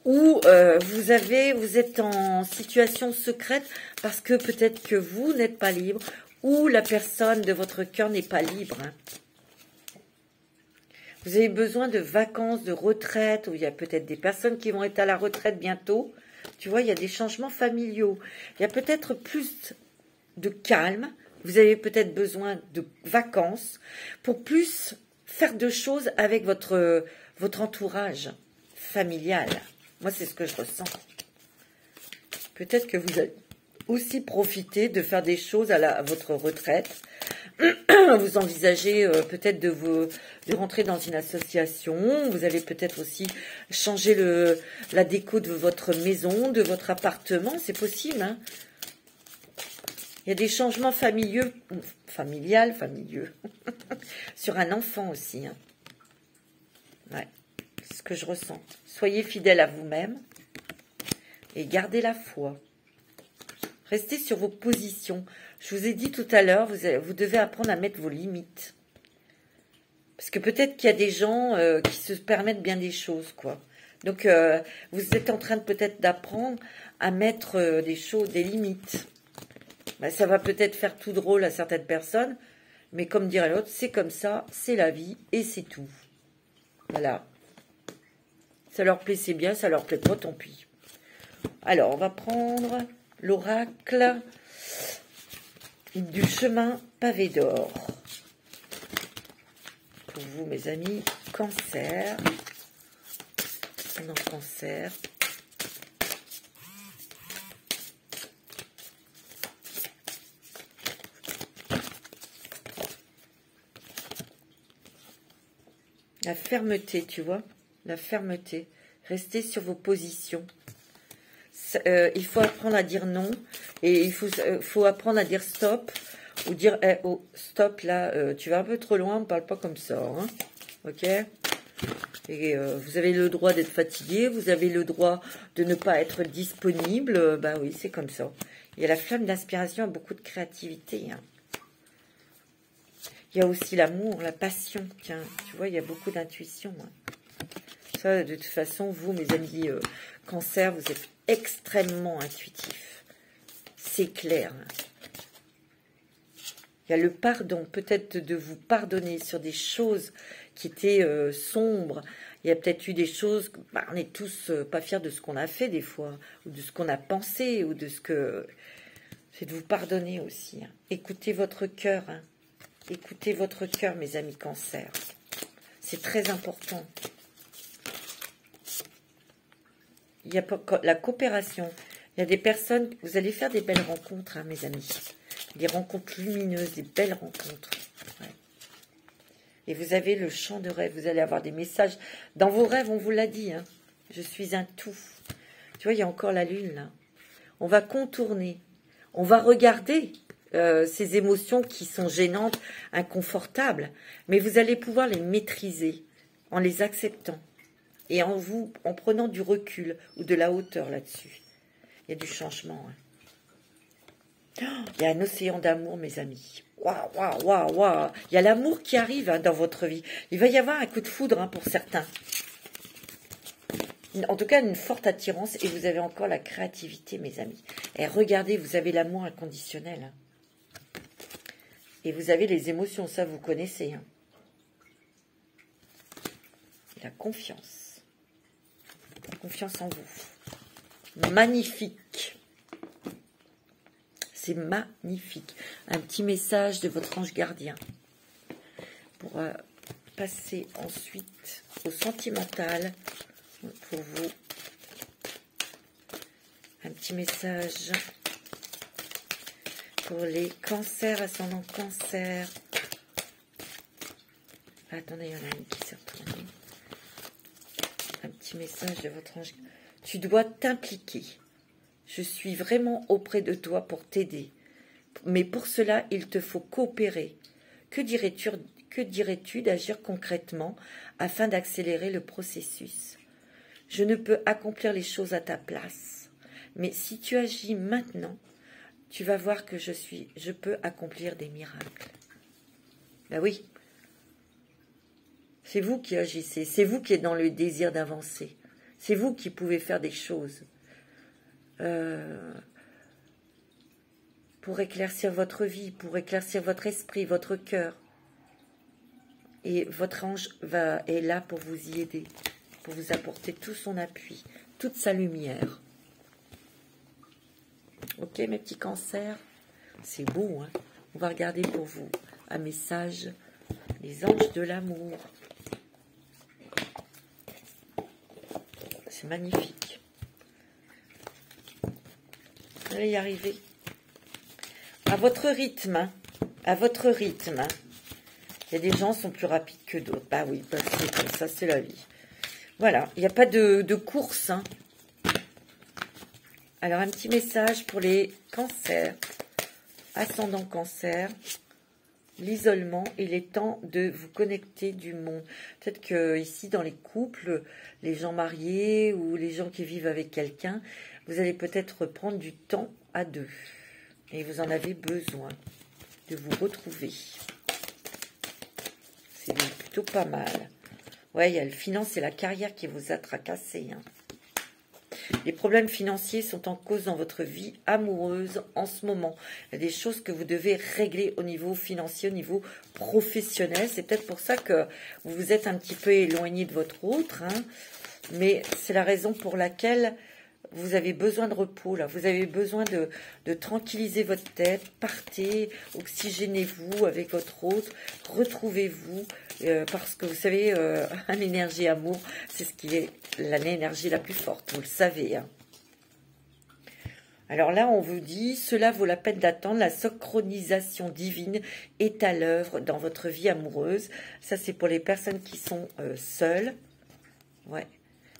Ou vous êtes en situation secrète parce que peut-être que vous n'êtes pas libre, ou la personne de votre cœur n'est pas libre. Hein. Vous avez besoin de vacances, de retraite, ou il y a peut-être des personnes qui vont être à la retraite bientôt. Tu vois, il y a des changements familiaux. Il y a peut-être plus de calme. Vous avez peut-être besoin de vacances pour plus faire de choses avec votre entourage familial. Moi, c'est ce que je ressens. Peut-être que vous allez aussi profiter de faire des choses à votre retraite. Vous envisagez peut-être de rentrer dans une association. Vous allez peut-être aussi changer la déco de votre maison, de votre appartement. C'est possible, hein. Il y a des changements familiaux, sur un enfant aussi. Hein. Ouais, c'est ce que je ressens. Soyez fidèles à vous-même et gardez la foi. Restez sur vos positions. Je vous ai dit tout à l'heure, vous devez apprendre à mettre vos limites. Parce que peut-être qu'il y a des gens qui se permettent bien des choses, quoi. Donc, vous êtes en train peut-être d'apprendre à mettre des limites. Ben, ça va peut-être faire tout drôle à certaines personnes, mais comme dirait l'autre, c'est comme ça, c'est la vie et c'est tout. Voilà. Ça leur plaît, c'est bien, ça leur plaît pas, tant pis. Alors, on va prendre l'oracle du chemin pavé d'or. Pour vous, mes amis, Cancer. On est en Cancer. La fermeté, tu vois, la fermeté. Restez sur vos positions. Il faut apprendre à dire non et il faut apprendre à dire stop ou dire oh, stop là, tu vas un peu trop loin, on ne parle pas comme ça. Hein, ok? Et vous avez le droit d'être fatigué, vous avez le droit de ne pas être disponible. Ben oui, c'est comme ça. Il y a la flamme d'inspiration, beaucoup de créativité. Hein. Il y a aussi l'amour, la passion. Tiens, tu vois, il y a beaucoup d'intuition. Hein. Ça, de toute façon, vous, mes amis Cancer, vous êtes extrêmement intuitifs. C'est clair. Hein. Il y a le pardon, peut-être de vous pardonner sur des choses qui étaient sombres. Il y a peut-être eu des choses, bah, on n'est tous pas fiers de ce qu'on a fait des fois, ou de ce qu'on a pensé, ou de ce que... C'est de vous pardonner aussi. Hein. Écoutez votre cœur. Hein. Écoutez votre cœur, mes amis Cancer. C'est très important. Il y a la coopération. Il y a des personnes, vous allez faire des belles rencontres, hein, mes amis. Des rencontres lumineuses, des belles rencontres. Ouais. Et vous avez le champ de rêve. Vous allez avoir des messages. Dans vos rêves, on vous l'a dit. Hein, je suis un tout. Tu vois, il y a encore la lune, là. On va contourner. On va regarder ces émotions qui sont gênantes, inconfortables. Mais vous allez pouvoir les maîtriser en les acceptant. Et en prenant du recul ou de la hauteur là-dessus. Il y a du changement. Hein. Oh, il y a un océan d'amour, mes amis. Waouh, waouh, waouh, waouh. Il y a l'amour qui arrive hein, dans votre vie. Il va y avoir un coup de foudre hein, pour certains. En tout cas, une forte attirance. Et vous avez encore la créativité, mes amis. Et regardez, vous avez l'amour inconditionnel. Hein. Et vous avez les émotions, ça vous connaissez. Hein. Et la confiance. La confiance en vous. Magnifique. C'est magnifique. Un petit message de votre ange gardien. Pour passer ensuite au sentimental. Pour vous. Un petit message pour les cancers, ascendant cancer. Ah, attendez, il y en a une qui s'est retournée. Un petit message de votre ange. Tu dois t'impliquer. Je suis vraiment auprès de toi pour t'aider. Mais pour cela, il te faut coopérer. Que dirais-tu d'agir concrètement afin d'accélérer le processus? Je ne peux accomplir les choses à ta place. Mais si tu agis maintenant, tu vas voir que je peux accomplir des miracles. Ben oui. C'est vous qui agissez, c'est vous qui êtes dans le désir d'avancer. C'est vous qui pouvez faire des choses pour éclaircir votre vie, pour éclaircir votre esprit, votre cœur. Et votre ange est là pour vous y aider, pour vous apporter tout son appui, toute sa lumière. Ok, mes petits cancers? C'est beau, hein? On va regarder pour vous un message, les anges de l'amour. C'est magnifique. Vous allez y arriver. À votre rythme, hein? À votre rythme. Hein? Il y a des gens qui sont plus rapides que d'autres. Bah oui, bah c'est comme ça, c'est la vie. Voilà, il n'y a pas de course. Hein. Alors, un petit message pour les cancers, ascendant cancer, l'isolement, il est temps de vous connecter du monde. Peut-être que ici, dans les couples, les gens mariés ou les gens qui vivent avec quelqu'un, vous allez peut-être prendre du temps à deux. Et vous en avez besoin de vous retrouver. C'est plutôt pas mal. Ouais, il y a le finance et la carrière qui vous a tracassé. Hein. Les problèmes financiers sont en cause dans votre vie amoureuse en ce moment. Il y a des choses que vous devez régler au niveau financier, au niveau professionnel. C'est peut-être pour ça que vous vous êtes un petit peu éloigné de votre autre. Hein. Mais c'est la raison pour laquelle vous avez besoin de repos, là. Vous avez besoin de tranquilliser votre tête. Partez, oxygénez-vous avec votre autre. Retrouvez-vous. Parce que vous savez, l'énergie amour, c'est ce qui est l'énergie la plus forte. Vous le savez. Hein. Alors là, on vous dit, cela vaut la peine d'attendre. La synchronisation divine est à l'œuvre dans votre vie amoureuse. Ça, c'est pour les personnes qui sont seules. Ouais.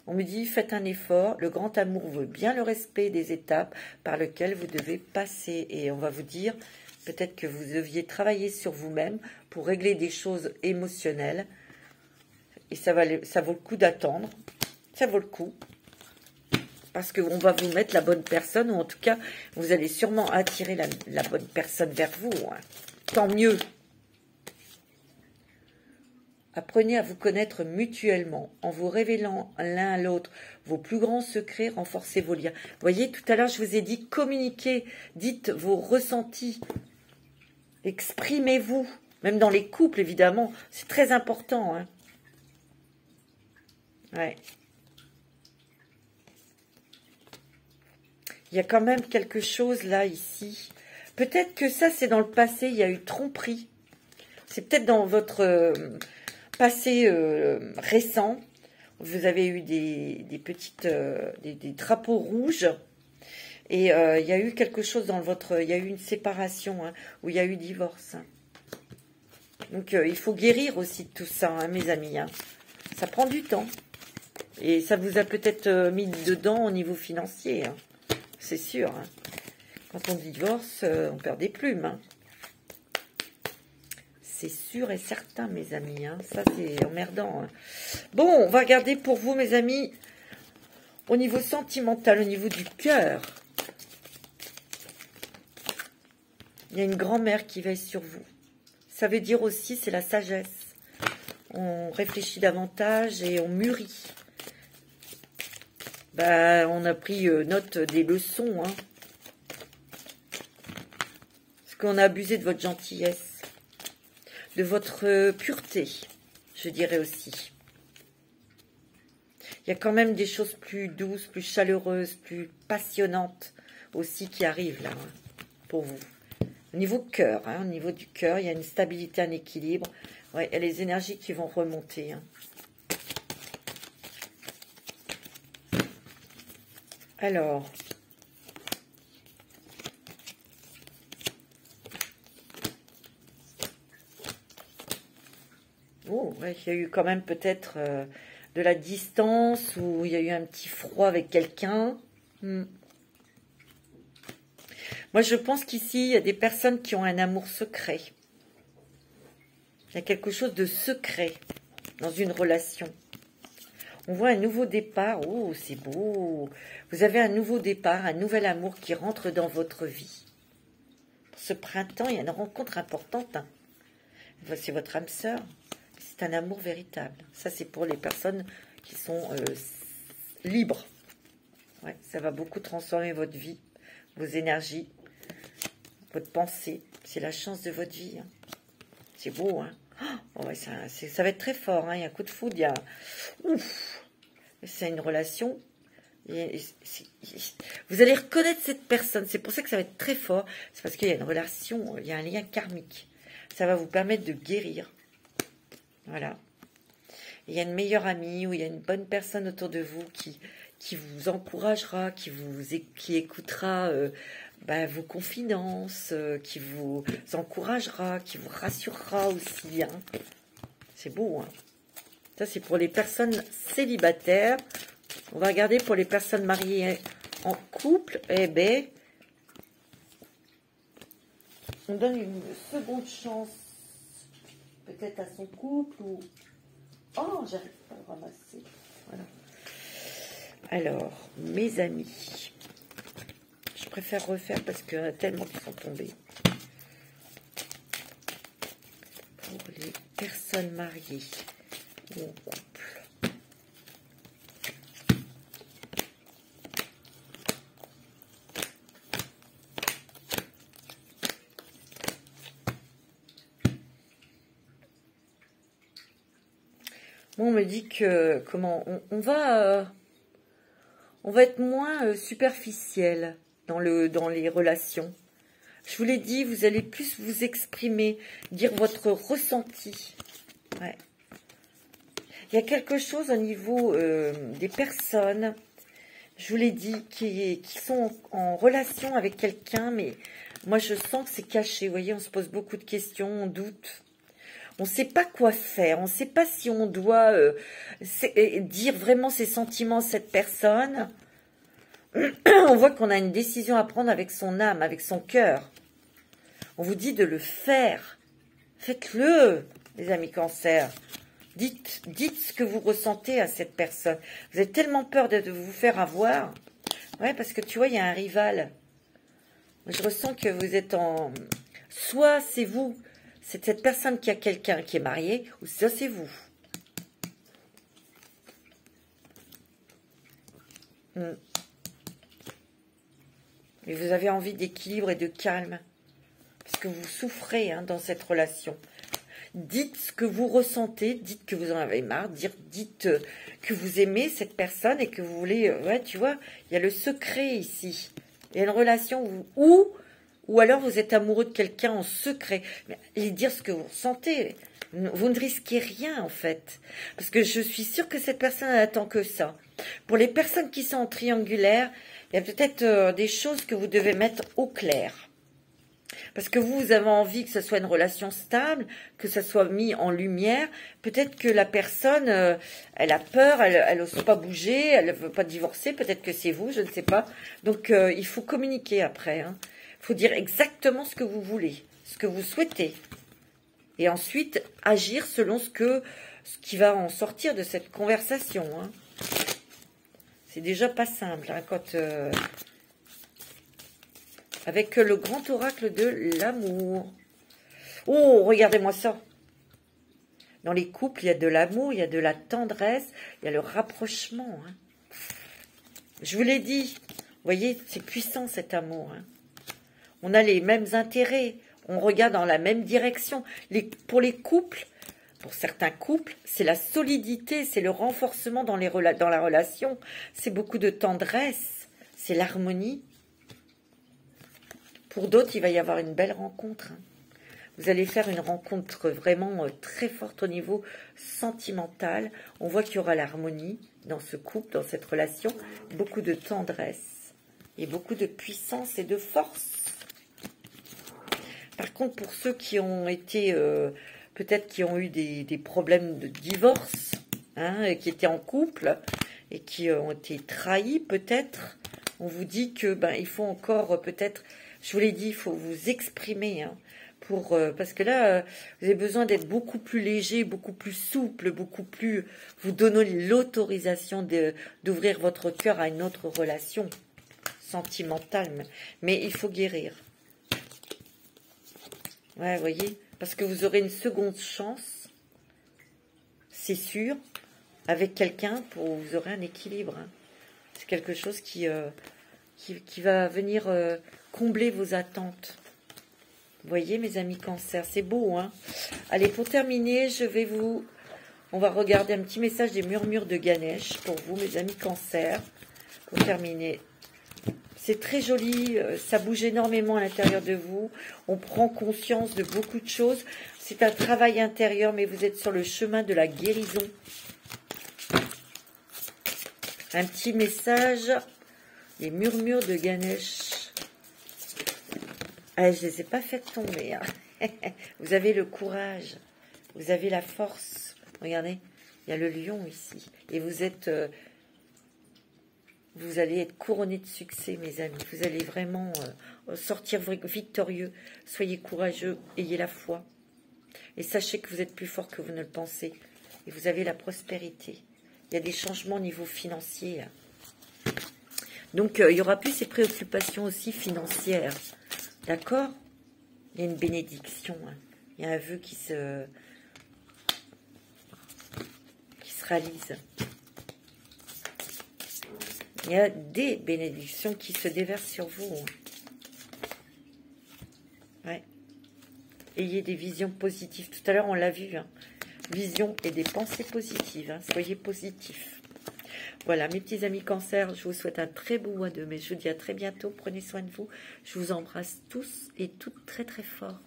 On me dit, faites un effort, le grand amour veut bien le respect des étapes par lesquelles vous devez passer. Et on va vous dire, peut-être que vous deviez travailler sur vous-même pour régler des choses émotionnelles. Et ça vaut le coup d'attendre. Ça vaut le coup. Parce qu'on va vous mettre la bonne personne, ou en tout cas, vous allez sûrement attirer la bonne personne vers vous. Hein. Tant mieux. Apprenez à vous connaître mutuellement. En vous révélant l'un à l'autre vos plus grands secrets, renforcez vos liens. Vous voyez, tout à l'heure, je vous ai dit communiquez, dites vos ressentis. Exprimez-vous. Même dans les couples, évidemment. C'est très important. Hein. Ouais. Il y a quand même quelque chose là, ici. Peut-être que ça, c'est dans le passé, il y a eu tromperie. C'est peut-être dans votre... passé récent, vous avez eu des petites des drapeaux rouges et il y a eu quelque chose dans votre, il y a eu une séparation hein, où il y a eu divorce. Hein. Donc il faut guérir aussi de tout ça, hein, mes amis. Hein. Ça prend du temps et ça vous a peut-être mis dedans au niveau financier. Hein. C'est sûr. Hein. Quand on divorce, on perd des plumes. Hein. C'est sûr et certain, mes amis. Hein. Ça, c'est emmerdant. Hein. Bon, on va regarder pour vous, mes amis, au niveau sentimental, au niveau du cœur. Il y a une grand-mère qui veille sur vous. Ça veut dire aussi, c'est la sagesse. On réfléchit davantage et on mûrit. Ben, on a pris note des leçons. Hein. Parce qu'on a abusé de votre gentillesse. De votre pureté, je dirais aussi. Il y a quand même des choses plus douces, plus chaleureuses, plus passionnantes aussi qui arrivent là, hein, pour vous. Au niveau cœur, hein, au niveau du cœur, il y a une stabilité, un équilibre. Ouais, il y a les énergies qui vont remonter. Hein. Alors... Oh, ouais, il y a eu quand même peut-être de la distance ou il y a eu un petit froid avec quelqu'un. Moi, je pense qu'ici, il y a des personnes qui ont un amour secret. Il y a quelque chose de secret dans une relation. On voit un nouveau départ. Oh, c'est beau. Vous avez un nouveau départ, un nouvel amour qui rentre dans votre vie. Pour ce printemps, il y a une rencontre importante. Hein. C'est votre âme sœur. C'est un amour véritable. Ça, c'est pour les personnes qui sont libres. Ouais, ça va beaucoup transformer votre vie, vos énergies, votre pensée. C'est la chance de votre vie. Hein. C'est beau, hein. Oh, ouais, ça va être très fort. Hein. Il y a un coup de foudre. Il y a... Ouf. C'est une relation. Vous allez reconnaître cette personne. C'est pour ça que ça va être très fort. C'est parce qu'il y a une relation, il y a un lien karmique. Ça va vous permettre de guérir. Voilà. Il y a une meilleure amie ou il y a une bonne personne autour de vous qui vous encouragera, qui écoutera vos confidences, qui vous encouragera, qui vous rassurera aussi. Hein. C'est beau. Hein. Ça, c'est pour les personnes célibataires. On va regarder pour les personnes mariées en couple. Eh bien, on donne une seconde chance peut-être à son couple ou... Oh, j'arrive pas à le ramasser. Voilà. Alors, mes amis, je préfère refaire parce qu'il y en a tellement qui sont tombés. Pour les personnes mariées ou en couple. Moi, on me dit que on va être moins superficiel dans les relations. Je vous l'ai dit, vous allez plus vous exprimer, dire votre ressenti. Ouais. Il y a quelque chose au niveau des personnes, je vous l'ai dit, qui sont en relation avec quelqu'un, mais moi je sens que c'est caché. Vous voyez, on se pose beaucoup de questions, on doute. On ne sait pas quoi faire, on ne sait pas si on doit dire vraiment ses sentiments à cette personne. On voit qu'on a une décision à prendre avec son âme, avec son cœur. On vous dit de le faire. Faites-le, les amis cancer. Dites ce que vous ressentez à cette personne. Vous avez tellement peur de vous faire avoir. Ouais, parce que tu vois, il y a un rival. Je ressens que vous êtes en... Soit c'est vous... C'est cette personne qui a quelqu'un qui est marié, ou ça c'est vous. Mais vous avez envie d'équilibre et de calme. Parce que vous souffrez dans cette relation. Dites ce que vous ressentez, dites que vous en avez marre, dites que vous aimez cette personne et que vous voulez... ouais, tu vois, il y a le secret ici. Il y a une relation ou alors vous êtes amoureux de quelqu'un en secret. Mais dire ce que vous ressentez. Vous ne risquez rien en fait. Parce que je suis sûre que cette personne n'attend que ça. Pour les personnes qui sont en triangulaire, il y a peut-être des choses que vous devez mettre au clair. Parce que vous avez envie que ce soit une relation stable, que ça soit mis en lumière. Peut-être que la personne, elle a peur, elle n'ose pas bouger, elle ne veut pas divorcer. Peut-être que c'est vous, je ne sais pas. Donc il faut communiquer après. Il faut dire exactement ce que vous voulez, ce que vous souhaitez. Et ensuite, agir selon ce qui va en sortir de cette conversation. C'est déjà pas simple. Quand, avec le grand oracle de l'amour. Oh, regardez-moi ça. Dans les couples, il y a de l'amour, il y a de la tendresse, il y a le rapprochement. Je vous l'ai dit. Vous voyez, c'est puissant cet amour. On a les mêmes intérêts, on regarde dans la même direction. Pour les couples, pour certains couples, c'est la solidité, c'est le renforcement dans la relation, c'est beaucoup de tendresse, c'est l'harmonie. Pour d'autres, il va y avoir une belle rencontre. Vous allez faire une rencontre vraiment très forte au niveau sentimental. On voit qu'il y aura l'harmonie dans ce couple, dans cette relation, beaucoup de tendresse et beaucoup de puissance et de force. Par contre, pour ceux qui ont été, peut-être qui ont eu des problèmes de divorce, qui étaient en couple et qui ont été trahis, peut-être, on vous dit que il faut encore peut-être, je vous l'ai dit, il faut vous exprimer parce que là, vous avez besoin d'être beaucoup plus léger, beaucoup plus souple, beaucoup plus... Vous donnez l'autorisation d'ouvrir votre cœur à une autre relation sentimentale. Mais il faut guérir. Ouais, vous voyez, parce que vous aurez une seconde chance, c'est sûr, avec quelqu'un, vous aurez un équilibre. Hein. C'est quelque chose qui va venir combler vos attentes. Vous voyez, mes amis Cancer, c'est beau, hein. Allez, pour terminer, on va regarder un petit message des murmures de Ganesh pour vous, mes amis Cancer. Pour terminer, c'est très joli, ça bouge énormément à l'intérieur de vous. On prend conscience de beaucoup de choses. C'est un travail intérieur, mais vous êtes sur le chemin de la guérison. Un petit message, les murmures de Ganesh. Ah, je ne les ai pas fait tomber. Hein. Vous avez le courage, vous avez la force. Regardez, il y a le lion ici. Et vous allez être couronné de succès, mes amis. Vous allez vraiment sortir victorieux. Soyez courageux, ayez la foi. Et sachez que vous êtes plus fort que vous ne le pensez. Et vous avez la prospérité. Il y a des changements au niveau financier. Hein. Donc, il n'y aura plus ces préoccupations aussi financières. D'accord? Il y a une bénédiction. Hein. Il y a un vœu qui se réalise. Il y a des bénédictions qui se déversent sur vous. Hein. Ouais. Ayez des visions positives. Tout à l'heure, on l'a vu. Hein. Vision et des pensées positives. Hein. Soyez positifs. Voilà, mes petits amis Cancer, je vous souhaite un très beau mois de mai. Je vous dis à très bientôt. Prenez soin de vous. Je vous embrasse tous et toutes très très fort.